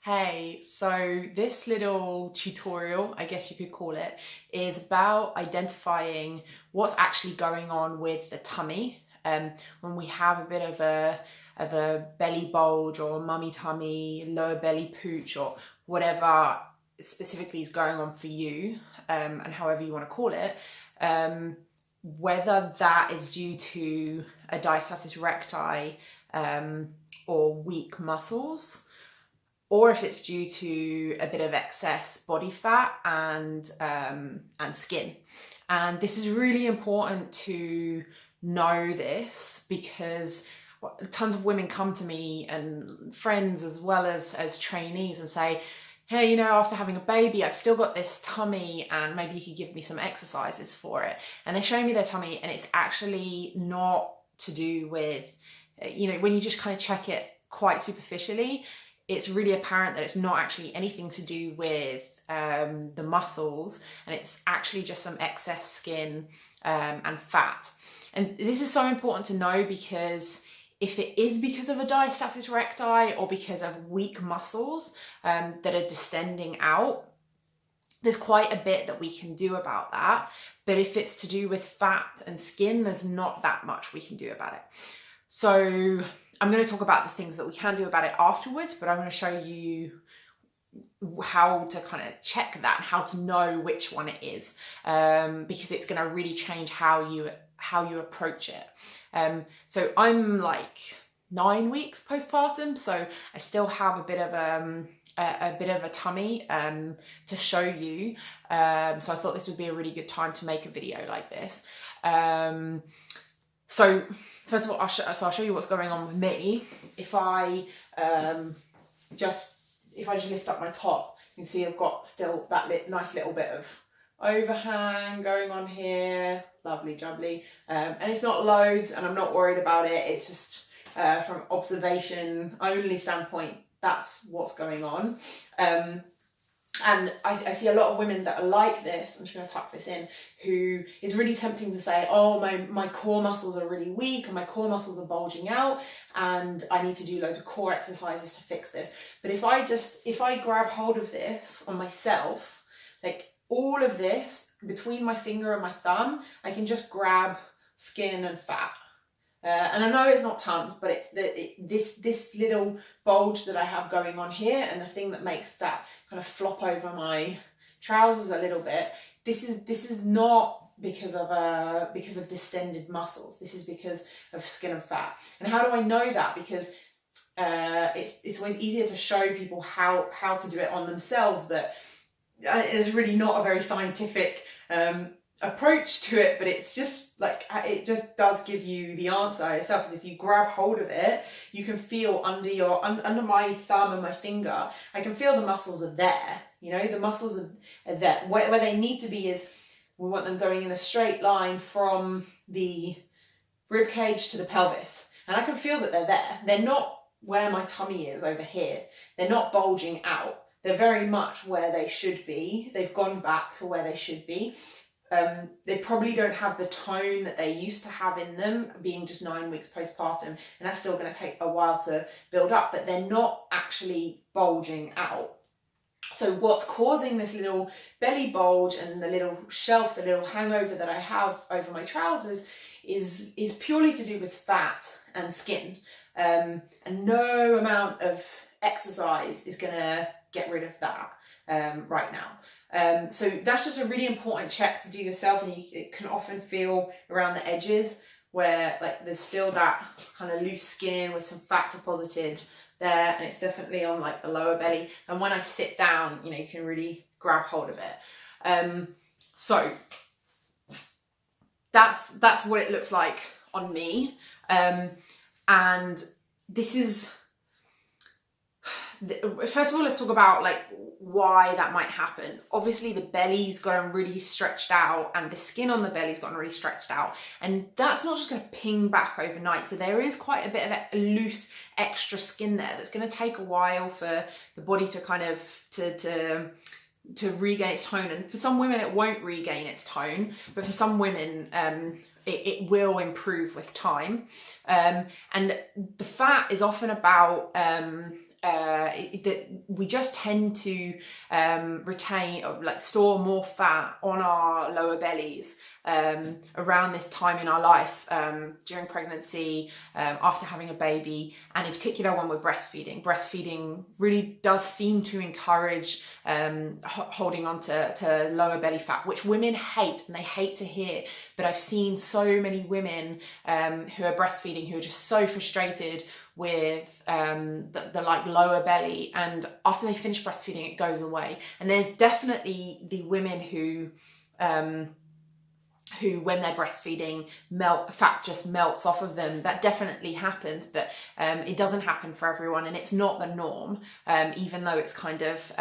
Hey, so this little tutorial, I guess you could call it, is about identifying what's actually going on with the tummy when we have a bit of a belly bulge or mummy tummy, lower belly pooch, or whatever specifically is going on for you, and however you want to call it, whether that is due to a diastasis recti or weak muscles, or if it's due to a bit of excess body fat and skin. And this is really important to know this because tons of women come to me, and friends as well as trainees, and say, hey, after having a baby, I've still got this tummy and maybe you could give me some exercises for it. And they show me their tummy and it's actually not to do with, when you just kind of check it quite superficially, it's really apparent that it's not actually anything to do with the muscles, and it's actually just some excess skin and fat. And this is so important to know, because if it is because of a diastasis recti or because of weak muscles that are distending out, there's quite a bit that we can do about that. But if it's to do with fat and skin, there's not that much we can do about it. So I'm going to talk about the things that we can do about it afterwards, but I'm going to show you how to kind of check that and how to know which one it is, because it's going to really change how you approach it. So I'm like 9 weeks postpartum, so I still have a bit of a tummy to show you. So I thought this would be a really good time to make a video like this. So first of all, I'll show you what's going on with me. If I just lift up my top, you can see I've got still that nice little bit of overhang going on here. Lovely jubbly. And it's not loads, and I'm not worried about it. It's just from observation only standpoint, that's what's going on. And I see a lot of women that are like this. I'm just going to tuck this in, who is really tempting to say, oh, my core muscles are really weak and my core muscles are bulging out and I need to do loads of core exercises to fix this. But if I grab hold of this on myself, like all of this between my finger and my thumb, I can just grab skin and fat. And I know it's not tons, but it's this little bulge that I have going on here, and the thing that makes that kind of flop over my trousers a little bit. This is not because of distended muscles. This is because of skin and fat. And how do I know that? Because it's always easier to show people how to do it on themselves, but it's really not a very scientific approach to it, but it's just like, it just does give you the answer itself. Is if you grab hold of it, you can feel under my thumb and my finger, I can feel the muscles are there. The muscles are there. Where they need to be is, we want them going in a straight line from the rib cage to the pelvis, and I can feel that they're there. They're not where my tummy is over here. They're not bulging out. They're very much where they should be. They've gone back to where they should be. They probably don't have the tone that they used to have in them, being just 9 weeks postpartum, and that's still going to take a while to build up, but they're not actually bulging out. So what's causing this little belly bulge and the little shelf, the little hangover that I have over my trousers is purely to do with fat and skin. And no amount of exercise is going to get rid of that right now. So that's just a really important check to do yourself, and it can often feel around the edges where like there's still that kind of loose skin with some fat deposited there, and it's definitely on like the lower belly. And when I sit down, you can really grab hold of it. So that's what it looks like on me. And this is, first of all, let's talk about like why that might happen. Obviously the belly's gotten really stretched out, and the skin on the belly's gotten really stretched out, and that's not just going to ping back overnight. So there is quite a bit of a loose extra skin there that's going to take a while for the body to kind of to regain its tone. And for some women it won't regain its tone, but for some women it will improve with time. And the fat is often about that we just tend to retain, or like store more fat on our lower bellies around this time in our life, during pregnancy, after having a baby, and in particular when we're breastfeeding. Breastfeeding really does seem to encourage holding on to lower belly fat, which women hate, and they hate to hear. But I've seen so many women who are breastfeeding who are just so frustrated with the like lower belly, and after they finish breastfeeding it goes away. And there's definitely the women who when they're breastfeeding, fat just melts off of them. That definitely happens, but it doesn't happen for everyone, and it's not the norm, even though it's kind of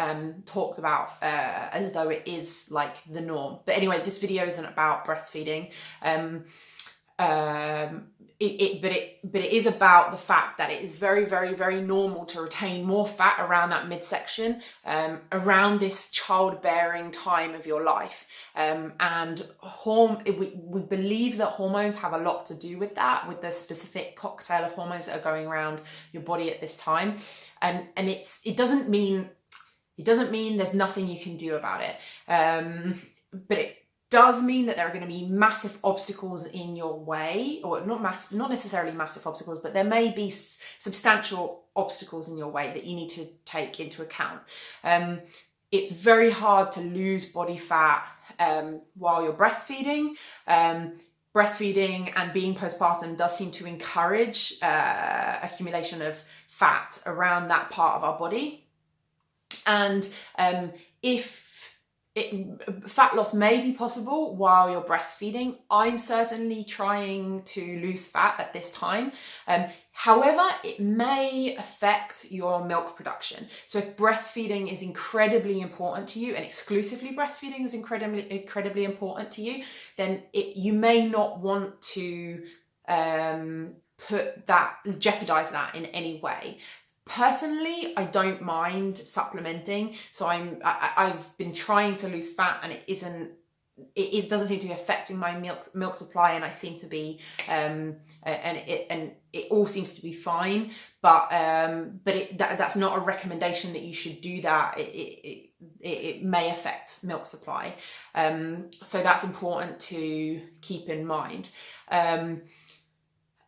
talked about as though it is like the norm. But anyway, this video isn't about breastfeeding. But it is about the fact that it is very, very, very normal to retain more fat around that midsection, around this childbearing time of your life. And we believe that hormones have a lot to do with that, with the specific cocktail of hormones that are going around your body at this time. And it doesn't mean there's nothing you can do about it. But it does mean that there are going to be massive obstacles in your way, or not necessarily massive obstacles, but there may be substantial obstacles in your way that you need to take into account. It's very hard to lose body fat while you're breastfeeding. Breastfeeding and being postpartum does seem to encourage accumulation of fat around that part of our body. And fat loss may be possible while you're breastfeeding. I'm certainly trying to lose fat at this time. However, it may affect your milk production. So if breastfeeding is incredibly important to you, and exclusively breastfeeding is incredibly important to you, then you may not want to jeopardize that in any way. Personally, I don't mind supplementing. So I've been trying to lose fat, and it doesn't seem to be affecting my milk supply, and I seem to be and it all seems to be fine. But that's not a recommendation that you should do that. It may affect milk supply, so that's important to keep in mind. But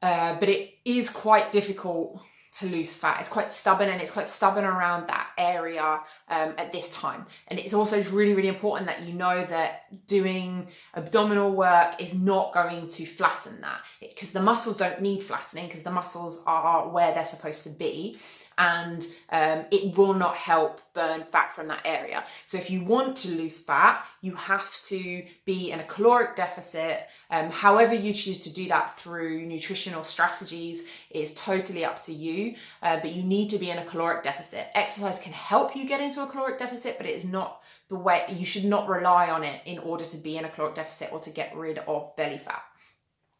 it is quite difficult to lose fat. It's quite stubborn, and it's quite stubborn around that area at this time. And it's also really, really important that you know that doing abdominal work is not going to flatten that, because the muscles don't need flattening, because the muscles are where they're supposed to be. And it will not help burn fat from that area. So if you want to lose fat, you have to be in a caloric deficit. However you choose to do that through nutritional strategies is totally up to you, but you need to be in a caloric deficit. Exercise can help you get into a caloric deficit, but it is not the way. You should not rely on it in order to be in a caloric deficit or to get rid of belly fat.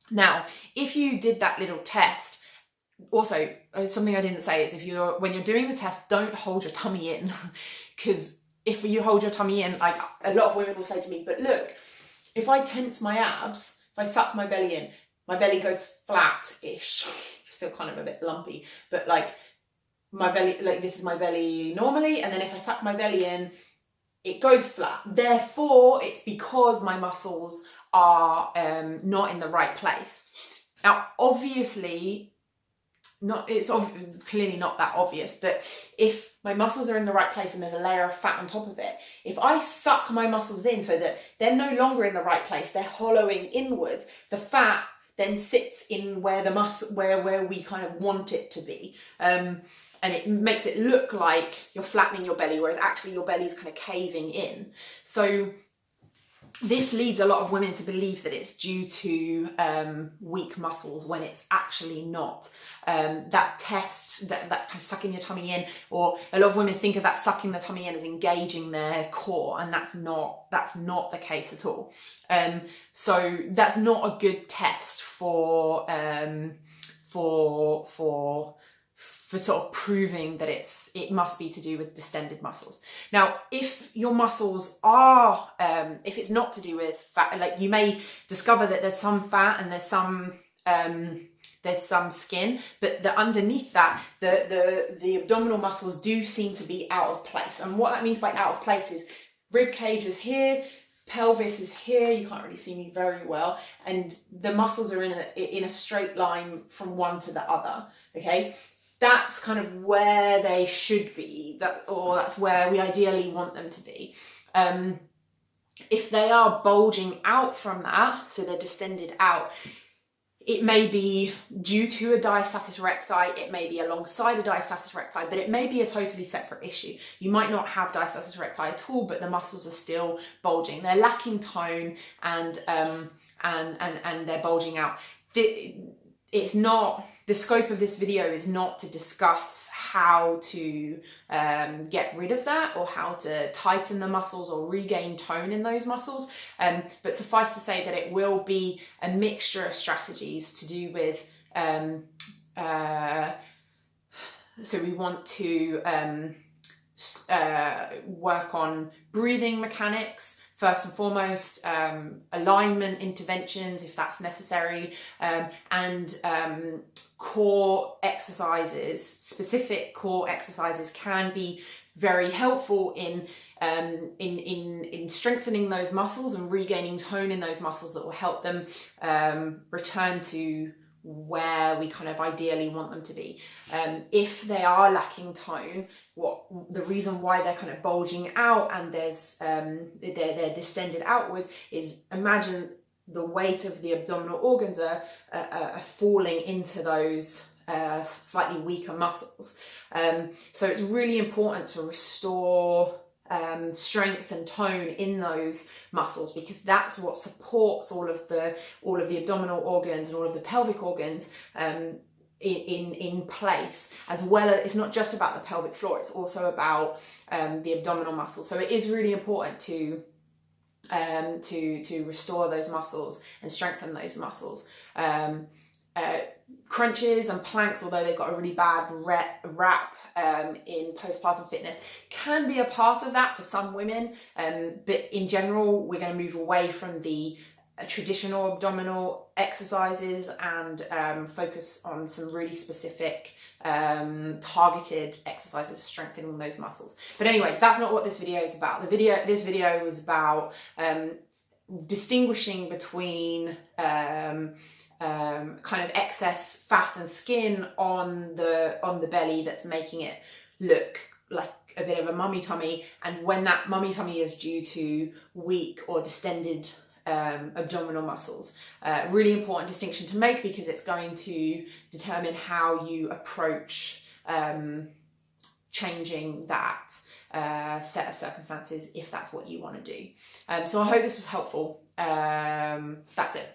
Now, if you did that little test, also, something I didn't say is when you're doing the test, don't hold your tummy in, because if you hold your tummy in, like a lot of women will say to me, but look, if I tense my abs, if I suck my belly in, my belly goes flat-ish, still kind of a bit lumpy, but like my belly, like this is my belly normally, and then if I suck my belly in, it goes flat. Therefore, it's because my muscles are not in the right place. Now, obviously, it's clearly not that obvious, but if my muscles are in the right place and there's a layer of fat on top of it, if I suck my muscles in so that they're no longer in the right place, they're hollowing inwards, the fat then sits in where the muscle, where we kind of want it to be. And it makes it look like you're flattening your belly, whereas actually your belly is kind of caving in. So this leads a lot of women to believe that it's due to weak muscles, when it's actually not. That test, that kind of sucking your tummy in, or a lot of women think of that sucking the tummy in as engaging their core, and that's not the case at all. So that's not a good test for sort of proving that it must be to do with distended muscles. Now, if your muscles are, if it's not to do with fat, like you may discover that there's some fat and there's some skin, but underneath that, the abdominal muscles do seem to be out of place. And what that means by out of place is rib cage is here, pelvis is here. You can't really see me very well, and the muscles are in a straight line from one to the other. Okay, that's kind of where they should be. That's where we ideally want them to be. If they are bulging out from that, so they're distended out, it may be due to a diastasis recti, it may be alongside a diastasis recti, but it may be a totally separate issue. You might not have diastasis recti at all, but the muscles are still bulging. They're lacking tone and they're bulging out. It's not, the scope of this video is not to discuss how to get rid of that or how to tighten the muscles or regain tone in those muscles. But suffice to say that it will be a mixture of strategies to do with, so we want to work on breathing mechanics, first and foremost, alignment interventions if that's necessary, and core exercises. Specific core exercises can be very helpful in strengthening those muscles and regaining tone in those muscles that will help them return to where we kind of ideally want them to be. If they are lacking tone, the reason why they're kind of bulging out and they're distended outwards is, imagine the weight of the abdominal organs are falling into those slightly weaker muscles. So it's really important to restore strength and tone in those muscles, because that's what supports all of the abdominal organs and all of the pelvic organs in place, as well as it's not just about the pelvic floor, it's also about the abdominal muscles. So it is really important to restore those muscles and strengthen those muscles. Crunches and planks, although they've got a really bad rap in postpartum fitness, can be a part of that for some women, but in general we're going to move away from the traditional abdominal exercises and focus on some really specific targeted exercises strengthening those muscles. But anyway, that's not what this video is about. This video was about distinguishing between kind of excess fat and skin on the belly that's making it look like a bit of a mummy tummy, and when that mummy tummy is due to weak or distended abdominal muscles. Really important distinction to make, because it's going to determine how you approach changing that set of circumstances if that's what you want to do. So I hope this was helpful. That's it.